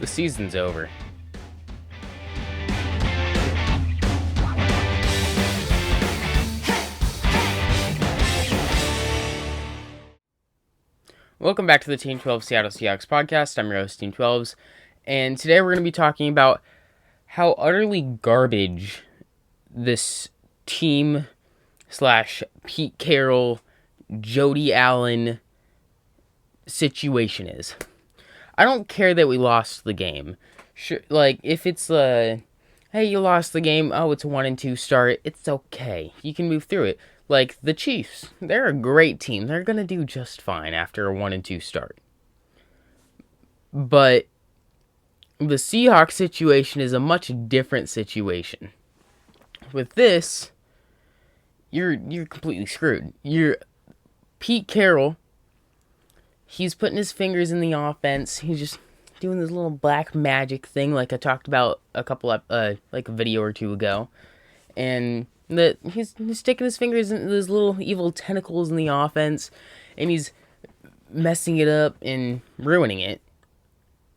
The season's over. Welcome back to the Team 12 Seattle Seahawks podcast. I'm your host, Team 12s, and today we're going to be talking about how utterly garbage this team / Pete Carroll, Jody Allen situation is. I don't care that we lost the game. Sure, like, if it's hey, you lost the game, oh, it's a 1-2 start, it's okay. You can move through it. Like, the Chiefs, they're a great team. They're going to do just fine after a 1-2 start. But the Seahawks situation is a much different situation. With this, you're completely screwed. Pete Carroll, he's putting his fingers in the offense. He's just doing this little black magic thing like I talked about like a video or two ago. And he's sticking his fingers into those little evil tentacles in the offense, and he's messing it up and ruining it.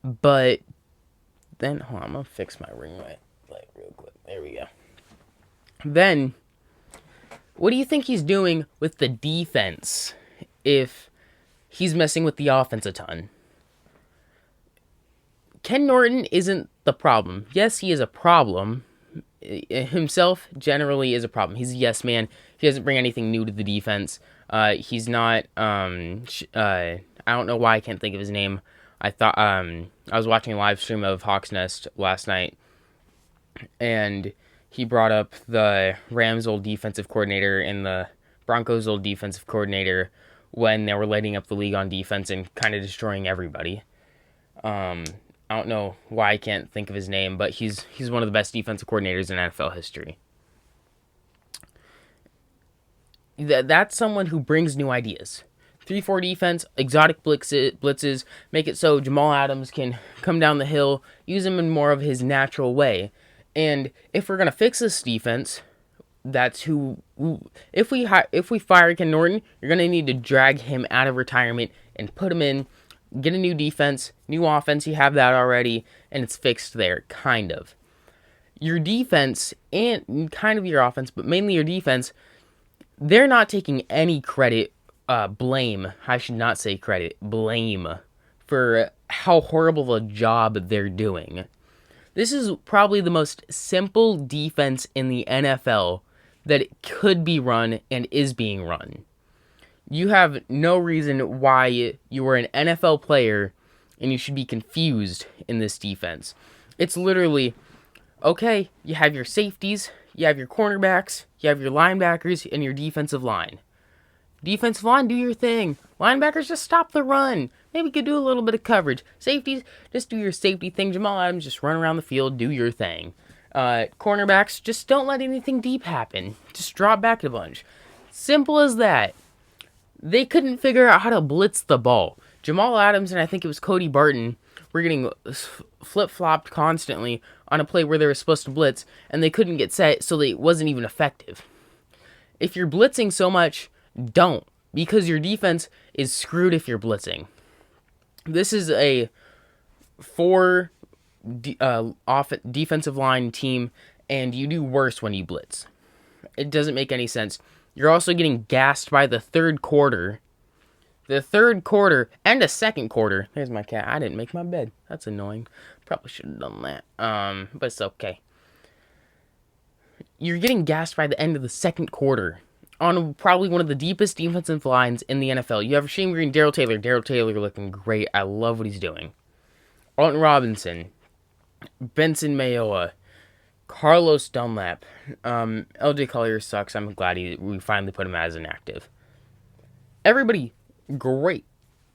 But then, hold on, I'm gonna fix my ring light real quick. There we go. Then, what do you think he's doing with the defense if he's messing with the offense a ton? Ken Norton isn't the problem. Yes, he is a problem. Himself generally is a problem. He's a yes man. He doesn't bring anything new to the defense. He's not. I don't know why I can't think of his name. I was watching a live stream of Hawks Nest last night, and he brought up the Rams' old defensive coordinator and the Broncos' old defensive coordinator when they were lighting up the league on defense and kind of destroying everybody. I don't know why I can't think of his name, but he's one of the best defensive coordinators in NFL history. That's someone who brings new ideas. 3-4 defense, exotic blitzes, make it so Jamal Adams can come down the hill, use him in more of his natural way. And if we're going to fix this defense, that's if we fire Ken Norton, you're going to need to drag him out of retirement and put him in. Get a new defense, new offense, you have that already, and it's fixed there, kind of. Your defense, and kind of your offense, but mainly your defense, they're not taking any blame, I should not say credit, blame, for how horrible a job they're doing. This is probably the most simple defense in the NFL that it could be run and is being run. You have no reason why you are an NFL player and you should be confused in this defense. It's literally, okay, you have your safeties, you have your cornerbacks, you have your linebackers, and your defensive line. Defensive line, do your thing. Linebackers, just stop the run. Maybe you could do a little bit of coverage. Safeties, just do your safety thing. Jamal Adams, just run around the field, do your thing. Cornerbacks, just don't let anything deep happen. Just drop back a bunch. Simple as that. They couldn't figure out how to blitz the ball. Jamal Adams and I think it was Cody Barton were getting flip-flopped constantly on a play where they were supposed to blitz, and they couldn't get set, so it wasn't even effective. If you're blitzing so much, don't, because your defense is screwed if you're blitzing. This is a 4 defensive line team, and you do worse when you blitz. It doesn't make any sense. You're also getting gassed by the third quarter. The third quarter and the second quarter. There's my cat. I didn't make my bed. That's annoying. Probably should have done that. But it's okay. You're getting gassed by the end of the second quarter on probably one of the deepest defensive lines in the NFL. You have Rasheem Green, Darrell Taylor. Darrell Taylor looking great. I love what he's doing. Alton Robinson, Benson Mayoa, Carlos Dunlap. LJ Collier sucks. I'm glad we finally put him as inactive. Everybody, great.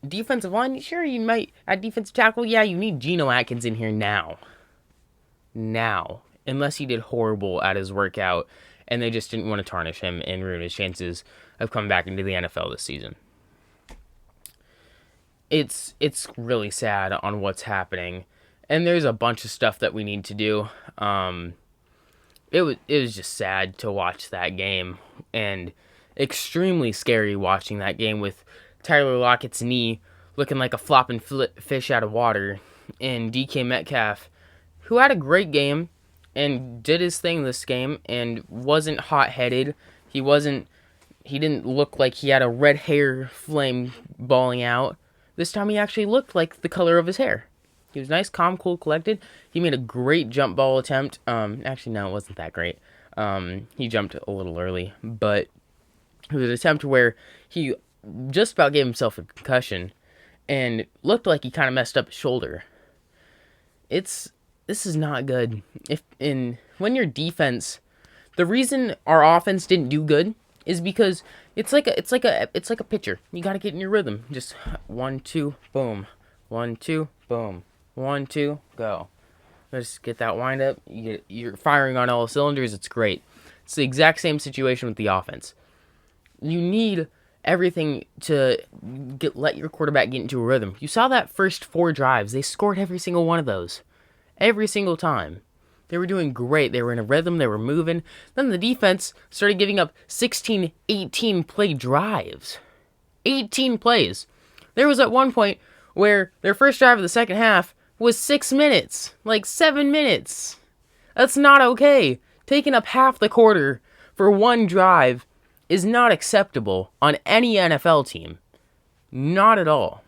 Defensive line, sure, you might. At defensive tackle, yeah, you need Geno Atkins in here now. Now. Unless he did horrible at his workout, and they just didn't want to tarnish him and ruin his chances of coming back into the NFL this season. It's really sad on what's happening. And there's a bunch of stuff that we need to do. It was just sad to watch that game, and extremely scary watching that game with Tyler Lockett's knee looking like a flopping fish out of water, in DK Metcalf, who had a great game and did his thing this game and wasn't hot-headed. He didn't look like he had a red hair flame balling out. This time he actually looked like the color of his hair. He was nice, calm, cool, collected. He made a great jump ball attempt. Actually, no, it wasn't that great. He jumped a little early, but it was an attempt where he just about gave himself a concussion and looked like he kind of messed up his shoulder. This is not good. When your defense, the reason our offense didn't do good is because it's like a pitcher. You got to get in your rhythm. Just 1, 2, boom. 1, 2, boom. 1, 2, go. Just get that wind up. You're firing on all cylinders. It's great. It's the exact same situation with the offense. You need everything to let your quarterback get into a rhythm. You saw that first 4 drives. They scored every single one of those. Every single time. They were doing great. They were in a rhythm. They were moving. Then the defense started giving up 16, 18 play drives. 18 plays. There was at one point where their first drive of the second half was 6 minutes. Like 7 minutes. That's not okay. Taking up half the quarter for one drive is not acceptable on any NFL team. Not at all.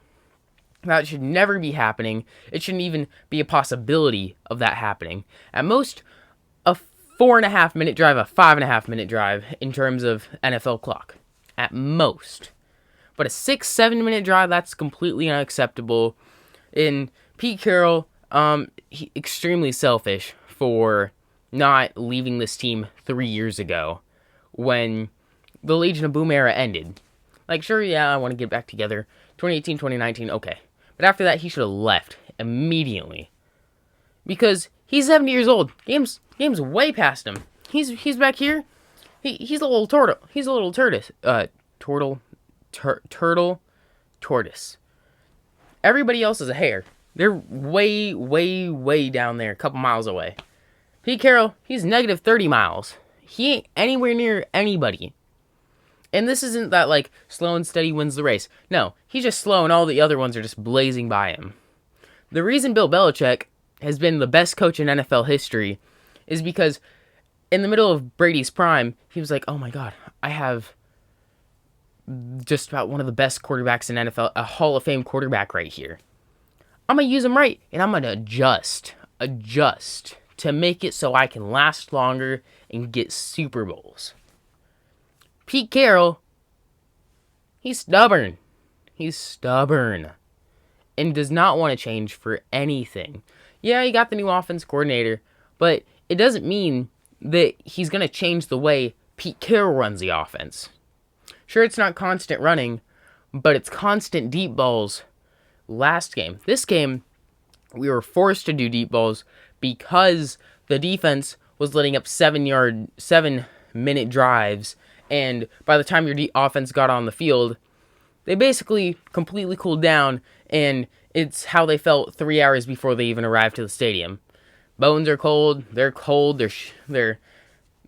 That should never be happening. It shouldn't even be a possibility of that happening. At most, a 4.5 minute drive, a 5.5 minute drive in terms of NFL clock. At most. But a 6-7 minute drive, that's completely unacceptable. And Pete Carroll, he extremely selfish for not leaving this team 3 years ago when the Legion of Boom era ended. Like, sure, yeah, I want to get back together. 2018, 2019, okay. But after that, he should have left immediately. Because he's 70 years old. Game's way past him. He's back here. He's a little turtle. He's a little tortoise. Tortoise. Everybody else is a hare. They're way, way, way down there, a couple miles away. Pete Carroll, he's negative 30 miles. He ain't anywhere near anybody. And this isn't that, like, slow and steady wins the race. No, he's just slow and all the other ones are just blazing by him. The reason Bill Belichick has been the best coach in NFL history is because in the middle of Brady's prime, he was like, oh my God, I have just about one of the best quarterbacks in NFL, a Hall of Fame quarterback right here. I'm going to use him right, and I'm going to adjust to make it so I can last longer and get Super Bowls. Pete Carroll, he's stubborn. He's stubborn. And does not want to change for anything. Yeah, he got the new offense coordinator, but it doesn't mean that he's going to change the way Pete Carroll runs the offense. Sure, it's not constant running, but it's constant deep balls. Last game. This game, we were forced to do deep balls because the defense was letting up 7-minute drives. And by the time your offense got on the field, they basically completely cooled down, and it's how they felt 3 hours before they even arrived to the stadium. Bones are cold. They're cold. They're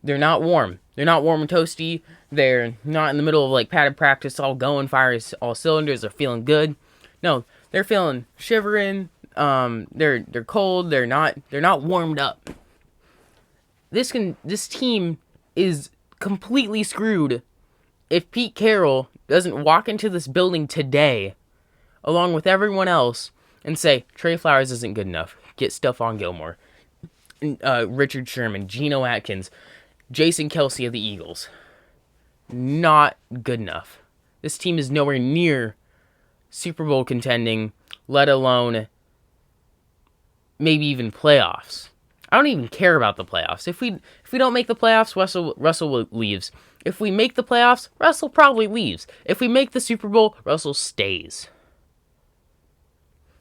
not warm. They're not warm and toasty. They're not in the middle of like padded practice, all going, fires, all cylinders. They're feeling good. No, they're feeling shivering. They're cold. They're not warmed up. This team is completely screwed if Pete Carroll doesn't walk into this building today along with everyone else and say Trey Flowers isn't good enough. Get Stephon Gilmore, Richard Sherman, Geno Atkins, Jason Kelce of the Eagles. Not good enough. This team is nowhere near Super Bowl contending, let alone maybe even playoffs. I don't even care about the playoffs. If we don't make the playoffs, Russell leaves. If we make the playoffs, Russell probably leaves. If we make the Super Bowl, Russell stays.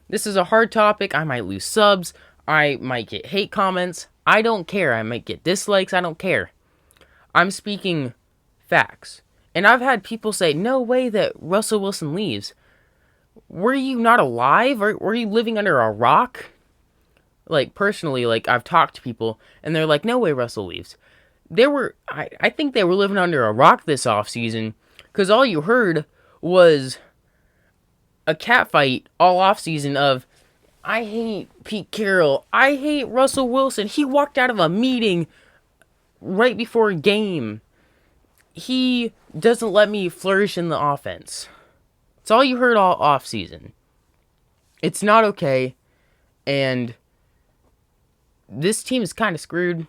This is a hard topic. I might lose subs. I might get hate comments. I don't care. I might get dislikes. I don't care. I'm speaking facts. And I've had people say, no way that Russell Wilson leaves. Were you not alive? Or were you living under a rock? Like, personally, like, I've talked to people, and they're like, no way Russell leaves. I think they were living under a rock this offseason, because all you heard was a catfight all offseason of, I hate Pete Carroll. I hate Russell Wilson. He walked out of a meeting right before a game. He doesn't let me flourish in the offense. It's all you heard all off season. It's not okay, and this team is kind of screwed.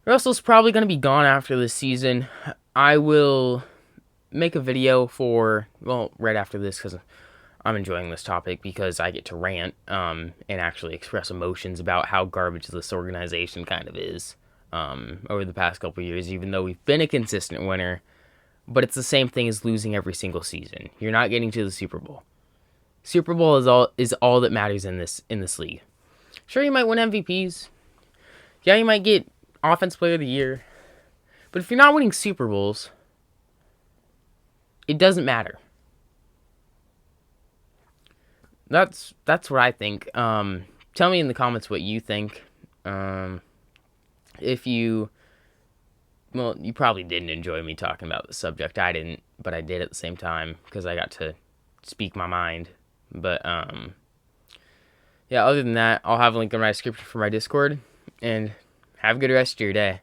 Russell's probably going to be gone after this season. I will make a video right after this because I'm enjoying this topic because I get to rant and actually express emotions about how garbage this organization kind of is over the past couple of years, even though we've been a consistent winner. But it's the same thing as losing every single season. You're not getting to the Super Bowl. Super Bowl is all that matters in this league. Sure, you might win MVPs. Yeah, you might get Offense Player of the Year. But if you're not winning Super Bowls, it doesn't matter. That's what I think. Tell me in the comments what you think. If you probably didn't enjoy me talking about the subject. I didn't, but I did at the same time because I got to speak my mind. But yeah, other than that, I'll have a link in my description for my Discord, and have a good rest of your day.